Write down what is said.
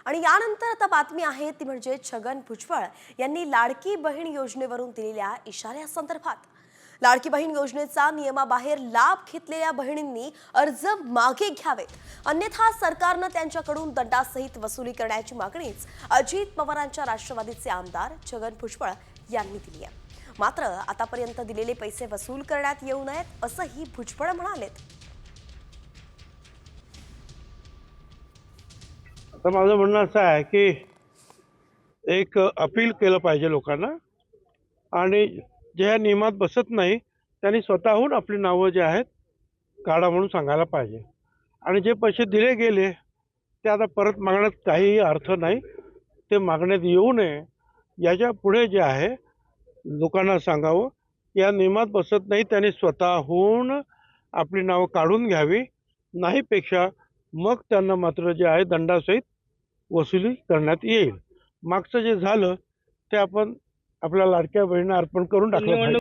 आणि यानंतर आता बातमी आहे ती म्हणजे छगन भुजबळ यांनी लाडकी बहीण योजनेवरून दिलेल्या इशाऱ्यासंदर्भात। लाडकी बहीण योजनेचा नियमाबाहेर लाभ घेतलेल्या बहिणींनी अर्ज मागे घ्यावेत, अन्यथा सरकारनं त्यांच्याकडून दंडासहित वसुली करण्याची मागणीच अजित पवारांच्या राष्ट्रवादीचे आमदार छगन भुजबळ यांनी दिली आहे। मात्र आतापर्यंत दिलेले पैसे वसूल करण्यात येऊ नयेत असंही भुजबळ म्हणालेत। आता माझं म्हणणं असं आहे की एक अपील केलं पाहिजे लोकांना, आणि जे ह्या नियमात बसत नाही त्यांनी स्वतःहून आपली नावं जे आहेत काढा म्हणून सांगायला पाहिजे। आणि जे पैसे दिले गेले ते आता परत मागण्यात काहीही अर्थ नाही, ते मागण्यात येऊ नये याच्या पुढे जे आहे लोकांना सांगावं की या नियमात बसत नाही, त्यांनी स्वतःहून आपली नावं काढून घ्यावी, नाहीपेक्षा मग त्यांना मात्र जे आहे दंडासहित वसुली करण्यात येईल। मागचं जे झालं ते आपण आपल्या लाडक्या बहिणींना अर्पण करून टाकलं पाहिजे।